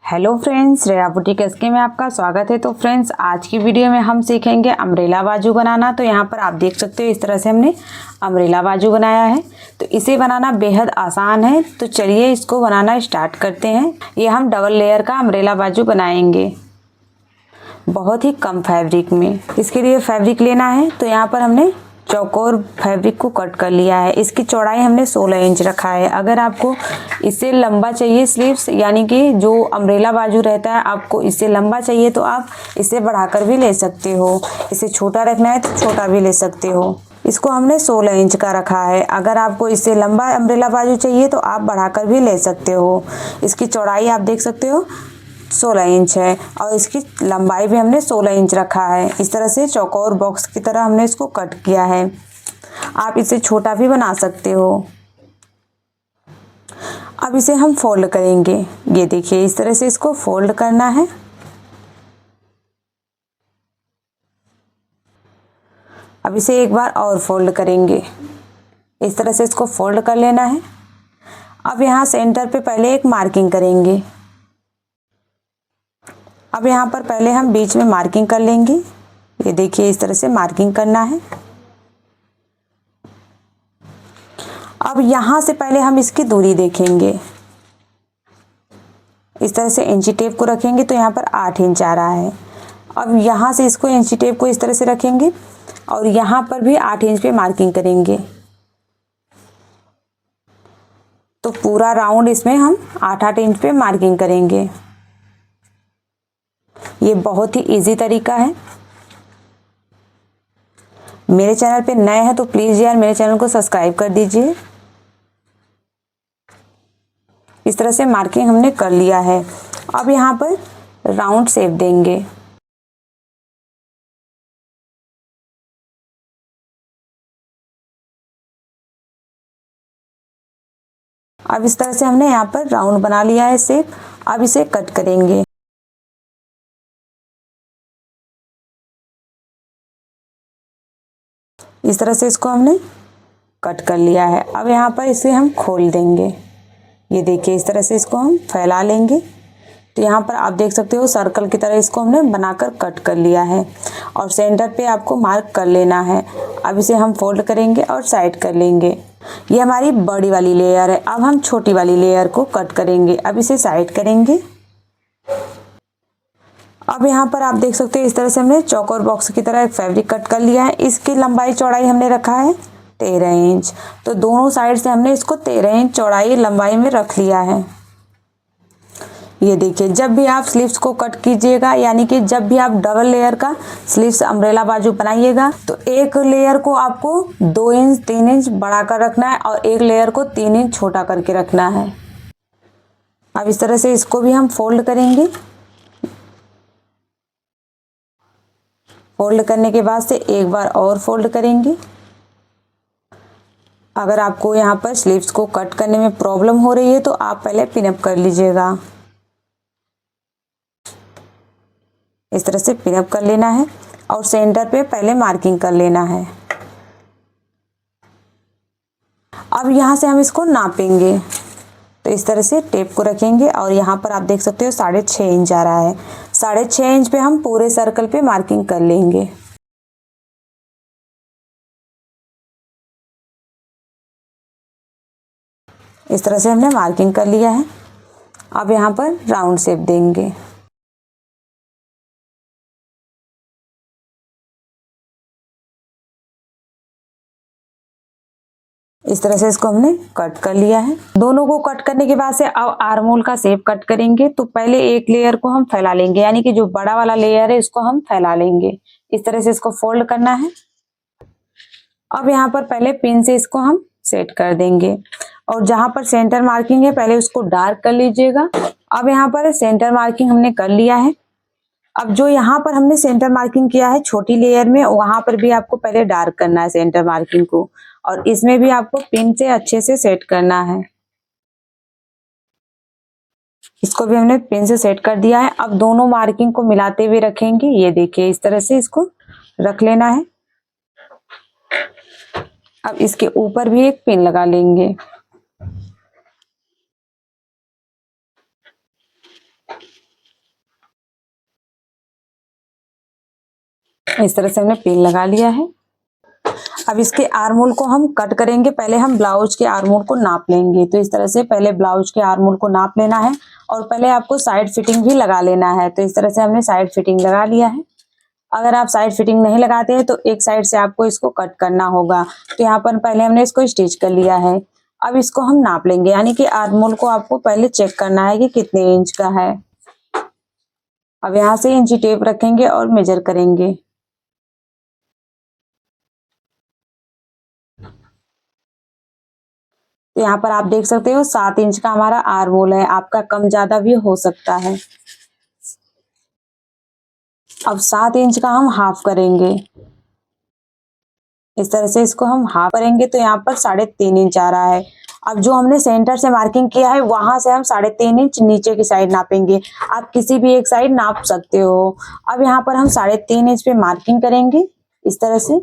Hello friends, रेया boutique SK में आपका स्वागत है। तो फ्रेंड्स, आज की वीडियो में हम सीखेंगे अम्ब्रेला बाजू बनाना। तो यहाँ पर आप देख सकते हो इस तरह से हमने अम्ब्रेला बाजू बनाया है। तो इसे बनाना बेहद आसान है। तो चलिए इसको बनाना स्टार्ट करते हैं। ये हम डबल लेयर का अम्ब्रेला बाजू बनाएंगे बहुत ही कम फैब्रिक में। इसके लिए फैब्रिक लेना है। तो यहाँ पर हमने चौकोर फैब्रिक को कट कर लिया है। इसकी चौड़ाई हमने 16 इंच रखा है। अगर आपको इससे लंबा चाहिए स्लीव्स, यानी कि जो अम्ब्रेला बाजू रहता है, आपको इससे लंबा चाहिए तो आप इसे बढ़ाकर भी ले सकते हो। इसे छोटा रखना है तो छोटा भी ले सकते हो। इसको हमने 16 इंच का रखा है। अगर आपको इससे लंबा अम्ब्रेला बाजू चाहिए तो आप बढ़ाकर भी ले सकते हो। इसकी चौड़ाई आप देख सकते हो 16 इंच है और इसकी लंबाई भी हमने 16 इंच रखा है। इस तरह से चौकोर बॉक्स की तरह हमने इसको कट किया है। आप इसे छोटा भी बना सकते हो। अब इसे हम फोल्ड करेंगे। ये देखिए, इस तरह से इसको फोल्ड करना है। अब इसे एक बार और फोल्ड करेंगे। इस तरह से इसको फोल्ड कर लेना है। अब यहाँ सेंटर पे पहले एक मार्किंग करेंगे। अब यहाँ पर पहले हम बीच में मार्किंग कर लेंगे। ये देखिए, इस तरह से मार्किंग करना है। अब यहाँ से पहले हम इसकी दूरी देखेंगे। इस तरह से इंची टेप को रखेंगे तो यहाँ पर 8 इंच आ रहा है। अब यहाँ से इसको इंची टेप को इस तरह से रखेंगे और यहाँ पर भी 8 इंच पे मार्किंग करेंगे। तो पूरा राउंड इसमें हम 8-8 इंच पे मार्किंग करेंगे। ये बहुत ही इजी तरीका है। मेरे चैनल पे नए हैं तो प्लीज़ यार मेरे चैनल को सब्सक्राइब कर दीजिए। इस तरह से मार्किंग हमने कर लिया है। अब यहाँ पर राउंड शेप देंगे। अब इस तरह से हमने यहाँ पर राउंड बना लिया है शेप। अब इसे कट करेंगे। इस तरह से इसको हमने कट कर लिया है। अब यहाँ पर इसे हम खोल देंगे। ये देखिए, इस तरह से इसको हम फैला लेंगे। तो यहाँ पर आप देख सकते हो सर्कल की तरह इसको हमने बनाकर कट कर लिया है और सेंटर पे आपको मार्क कर लेना है। अब इसे हम फोल्ड करेंगे और साइड कर लेंगे। ये हमारी बड़ी वाली लेयर है। अब हम छोटी वाली लेयर को कट करेंगे। अब इसे साइड करेंगे। अब यहाँ पर आप देख सकते हो इस तरह से हमने चौकोर बॉक्स की तरह एक फैब्रिक कट कर लिया है। इसकी लंबाई चौड़ाई हमने रखा है 13 इंच। तो दोनों साइड से हमने इसको 13 इंच चौड़ाई लंबाई में रख लिया है। ये देखिए, जब भी आप स्लीव्स को कट कीजिएगा, यानी कि जब भी आप डबल लेयर का स्लीव्स अम्ब्रेला बाजू बनाइएगा, तो एक लेयर को आपको 2 इंच 3 इंच बढ़ा कर रखना है और एक लेयर को 3 इंच छोटा करके रखना है। अब इस तरह से इसको भी हम फोल्ड करेंगे। फोल्ड करने के बाद से एक बार और फोल्ड करेंगे। अगर आपको यहाँ पर स्लीव्स को कट करने में प्रॉब्लम हो रही है तो आप पहले पिनअप कर लीजिएगा। इस तरह से पिनअप कर लेना है और सेंटर पे पहले मार्किंग कर लेना है। अब यहाँ से हम इसको नापेंगे। तो इस तरह से टेप को रखेंगे और यहाँ पर आप देख सकते हो 6.5 इंच आ रहा है। 6.5 इंच पे हम पूरे सर्कल पे मार्किंग कर लेंगे। इस तरह से हमने मार्किंग कर लिया है। अब यहाँ पर राउंड शेप देंगे। इस तरह से इसको हमने कट कर लिया है। दोनों को कट करने के बाद से अब आर्महोल का शेप कट करेंगे। तो पहले एक लेयर को हम फैला लेंगे, यानी कि जो बड़ा वाला लेयर है इसको हम फैला लेंगे। इस तरह से इसको फोल्ड करना है। अब यहाँ पर पहले पिन से इसको हम सेट कर देंगे और जहां पर सेंटर मार्किंग है पहले उसको डार्क कर लीजिएगा। अब यहाँ पर सेंटर मार्किंग हमने कर लिया है। अब जो यहाँ पर हमने सेंटर मार्किंग किया है छोटी लेयर में, वहां पर भी आपको पहले डार्क करना है सेंटर मार्किंग को और इसमें भी आपको पिन से अच्छे से सेट करना है। इसको भी हमने पिन से सेट कर दिया है। अब दोनों मार्किंग को मिलाते हुए रखेंगे। ये देखिए, इस तरह से इसको रख लेना है। अब इसके ऊपर भी एक पिन लगा लेंगे। इस तरह से हमने पिन लगा लिया है। अब इसके आर्मोल को हम कट करेंगे। पहले हम ब्लाउज के आर्मोल को नाप लेंगे। तो इस तरह से पहले ब्लाउज के आर्मोल को नाप लेना है और पहले आपको साइड फिटिंग भी लगा लेना है। तो इस तरह से हमने साइड फिटिंग लगा लिया है। अगर आप साइड फिटिंग नहीं लगाते हैं तो एक साइड से आपको इसको कट करना होगा। तो यहाँ पर पहले हमने इसको स्टिच कर लिया है। अब इसको हम नाप लेंगे, यानी कि आर्मोल को आपको पहले चेक करना है कि कितने इंच का है। अब यहाँ से इंची टेप रखेंगे और मेजर करेंगे। तो यहाँ पर आप देख सकते हो 7 इंच का हमारा आर्मोल है। आपका कम ज्यादा भी हो सकता है। अब 7 इंच का हम हाफ करेंगे। इस तरह से इसको हम हाफ करेंगे तो यहाँ पर 3.5 इंच आ रहा है। अब जो हमने सेंटर से मार्किंग किया है वहां से हम 3.5 इंच नीचे की साइड नापेंगे। आप किसी भी एक साइड नाप सकते हो। अब यहाँ पर हम 3.5 इंच पे मार्किंग करेंगे। इस तरह से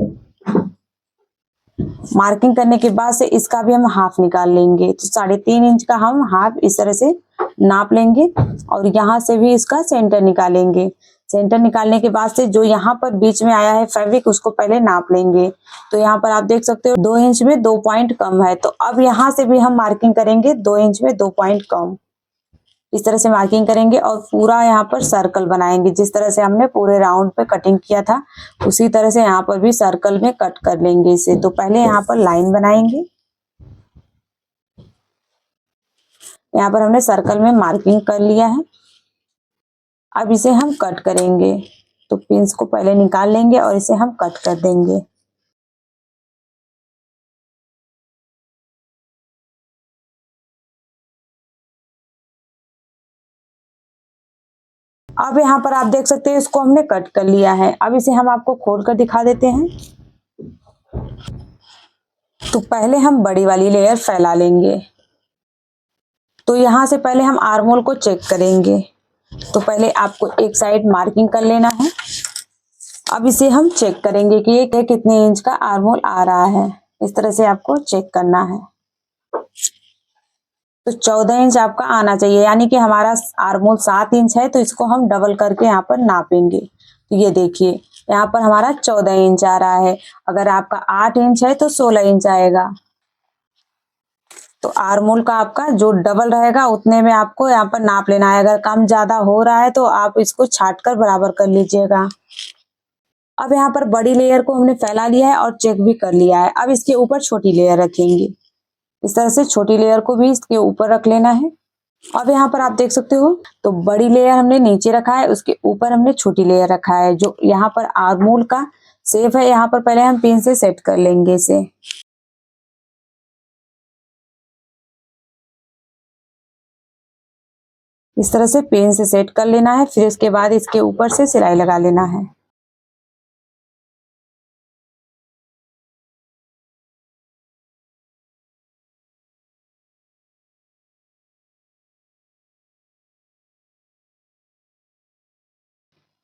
मार्किंग करने के बाद से इसका भी हम हाफ निकाल लेंगे। तो 3.5 इंच का हम हाफ इस तरह से नाप लेंगे और यहाँ से भी इसका सेंटर निकालेंगे। सेंटर निकालने के बाद से जो यहाँ पर बीच में आया है फैब्रिक उसको पहले नाप लेंगे। तो यहाँ पर आप देख सकते हो 2 इंच में 2 पॉइंट कम है। तो अब यहाँ से भी हम मार्किंग करेंगे 2 इंच में 2 पॉइंट कम। इस तरह से मार्किंग करेंगे और पूरा यहाँ पर सर्कल बनाएंगे। जिस तरह से हमने पूरे राउंड पे कटिंग किया था उसी तरह से यहाँ पर भी सर्कल में कट कर लेंगे इसे। तो पहले यहाँ पर लाइन बनाएंगे। यहाँ पर हमने सर्कल में मार्किंग कर लिया है। अब इसे हम कट करेंगे। तो पिंस को पहले निकाल लेंगे और इसे हम कट कर देंगे। अब यहाँ पर आप देख सकते हैं इसको हमने कट कर लिया है। अब इसे हम आपको खोल कर दिखा देते हैं। तो पहले हम बड़ी वाली लेयर फैला लेंगे। तो यहाँ से पहले हम आर्मोल को चेक करेंगे। तो पहले आपको एक साइड मार्किंग कर लेना है। अब इसे हम चेक करेंगे कि ये कितने इंच का आर्मोल आ रहा है। इस तरह से आपको चेक करना है। तो 14 इंच आपका आना चाहिए, यानी कि हमारा आर्मोल 7 इंच है तो इसको हम डबल करके यहाँ पर नापेंगे। तो ये देखिए यहाँ पर हमारा 14 इंच आ रहा है। अगर आपका 8 इंच है तो 16 इंच आएगा। तो आर्मोल का आपका जो डबल रहेगा उतने में आपको यहाँ पर नाप लेना है। अगर कम ज्यादा हो रहा है तो आप इसको छाट कर बराबर कर लीजिएगा। अब यहाँ पर बड़ी लेयर को हमने फैला लिया है और चेक भी कर लिया है। अब इसके ऊपर छोटी लेयर रखेंगे। इस तरह से छोटी लेयर को भी इसके ऊपर रख लेना है। अब यहाँ पर आप देख सकते हो तो बड़ी लेयर हमने नीचे रखा है, उसके ऊपर हमने छोटी लेयर रखा है। जो यहाँ पर आर्मोल का शेप है यहाँ पर पहले हम पिन से सेट कर लेंगे इसे। इस तरह से पिन से सेट कर लेना है। फिर इसके बाद इसके ऊपर से सिलाई लगा लेना है।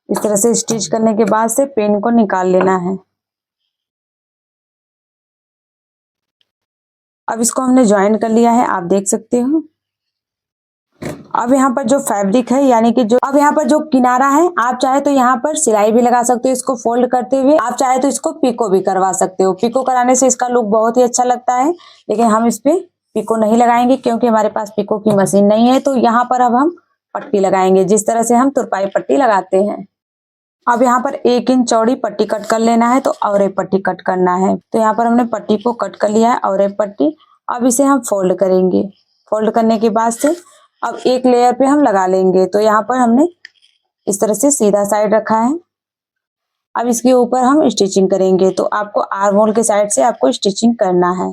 इस तरह से स्टिच करने के बाद से पिन को निकाल लेना है। अब इसको हमने ज्वाइन कर लिया है, आप देख सकते हो। अब यहाँ पर जो फैब्रिक है यानी कि जो अब यहाँ पर जो किनारा है आप चाहे तो यहाँ पर सिलाई भी लगा सकते हो इसको फोल्ड करते हुए। आप चाहे तो इसको पिको भी करवा सकते हो। पिको कराने से इसका लुक बहुत ही अच्छा लगता है, लेकिन हम इस पे पिको नहीं लगाएंगे क्योंकि हमारे पास पिको की मशीन नहीं है। तो यहाँ पर अब हम पट्टी लगाएंगे जिस तरह से हम तुरपाई पट्टी लगाते हैं। अब यहाँ पर 1 इंच चौड़ी पट्टी कट कर लेना है। तो और एक पट्टी कट करना है। तो यहाँ पर हमने पट्टी को कट कर लिया है और एक पट्टी। अब इसे हम फोल्ड करेंगे। फोल्ड करने के बाद से अब एक लेयर पे हम लगा लेंगे। तो यहाँ पर हमने इस तरह से सीधा साइड रखा है। अब इसके ऊपर हम स्टिचिंग करेंगे। तो आपको आर्मोल के साइड से आपको स्टिचिंग करना है।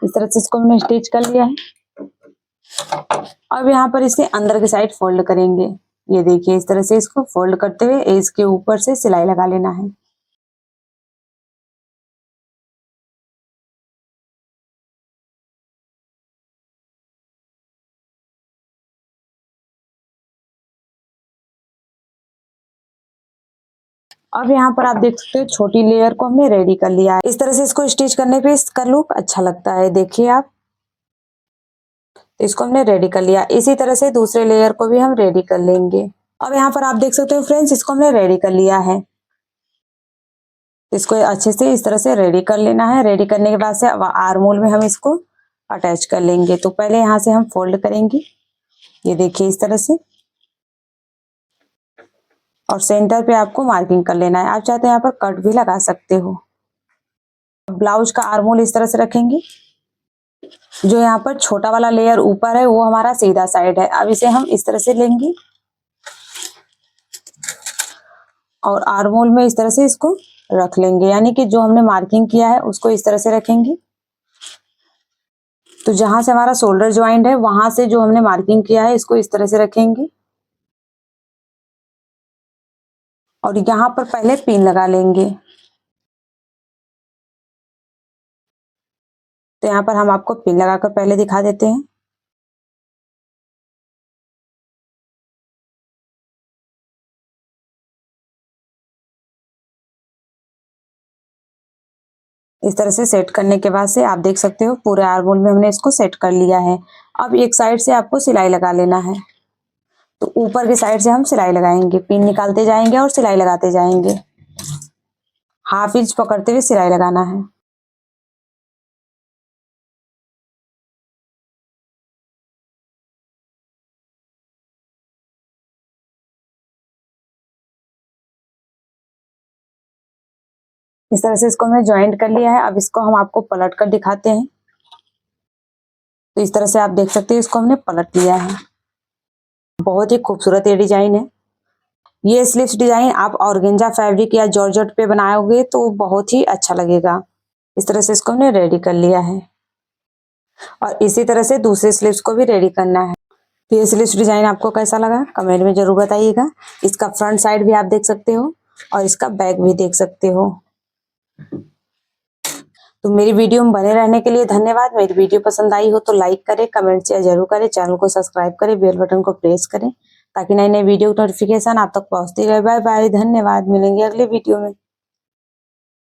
इस तरह से इसको हमने स्टिच कर लिया है। अब यहाँ पर इसे अंदर की साइड फोल्ड करेंगे। ये देखिए इस तरह से इसको फोल्ड करते हुए एज के ऊपर से सिलाई लगा लेना है। अब यहाँ पर आप देख सकते हो छोटी लेयर को हमने रेडी कर लिया है। इस तरह से इसको स्टिच करने पे इसका लुक अच्छा लगता है, देखिए आप। तो इसको हमने रेडी कर लिया। इसी तरह से दूसरे लेयर को भी हम रेडी कर लेंगे। अब यहाँ पर आप देख सकते हो फ्रेंड्स, इसको हमने रेडी कर लिया है। इसको अच्छे से इस तरह से रेडी कर लेना है। रेडी करने के बाद से अब आर्म होल में हम इसको अटैच कर लेंगे। तो पहले यहाँ से हम फोल्ड करेंगे, ये देखिए इस तरह से, और सेंटर पे आपको मार्किंग कर लेना है। आप चाहते हैं यहाँ पर कट भी लगा सकते हो। ब्लाउज का आर्म होल इस तरह से रखेंगे। जो यहाँ पर छोटा वाला लेयर ऊपर है वो हमारा सीधा साइड है। अब इसे हम इस तरह से लेंगे और आर्म होल में इस तरह से इसको रख लेंगे, यानी कि जो हमने मार्किंग किया है उसको इस तरह से रखेंगे। तो जहां से हमारा शोल्डर ज्वाइंट है वहां से जो हमने मार्किंग किया है इसको इस तरह से रखेंगे और यहाँ पर पहले पिन लगा लेंगे। तो यहाँ पर हम आपको पिन लगाकर पहले दिखा देते हैं। इस तरह से सेट करने के बाद से आप देख सकते हो पूरे आर्म होल में हमने इसको सेट कर लिया है। अब एक साइड से आपको सिलाई लगा लेना है। तो ऊपर की साइड से हम सिलाई लगाएंगे, पिन निकालते जाएंगे और सिलाई लगाते जाएंगे। हाफ इंच पकड़ते हुए सिलाई लगाना है। इस तरह से इसको हमने ज्वाइंट कर लिया है। अब इसको हम आपको पलट कर दिखाते हैं। तो इस तरह से आप देख सकते हैं इसको हमने पलट लिया है। बहुत ही खूबसूरत ये डिजाइन है। ये स्लीव्स डिजाइन आप ऑर्गेंजा फैब्रिक या जॉर्जेट पे बनाओगे तो बहुत ही अच्छा लगेगा। इस तरह से इसको हमने रेडी कर लिया है और इसी तरह से दूसरे स्लीव्स को भी रेडी करना है। तो ये स्लीव्स डिजाइन आपको कैसा लगा कमेंट में जरूर बताइएगा। इसका फ्रंट साइड भी आप देख सकते हो और इसका बैक भी देख सकते हो। तो मेरी वीडियो में बने रहने के लिए धन्यवाद। मेरी वीडियो पसंद आई हो तो लाइक करें, कमेंट शेयर जरूर करें, चैनल को सब्सक्राइब करें, बेल बटन को प्रेस करें ताकि नई नई वीडियो की नोटिफिकेशन आप तक पहुंचती रहे। बाय बाय, धन्यवाद। मिलेंगे अगले वीडियो में।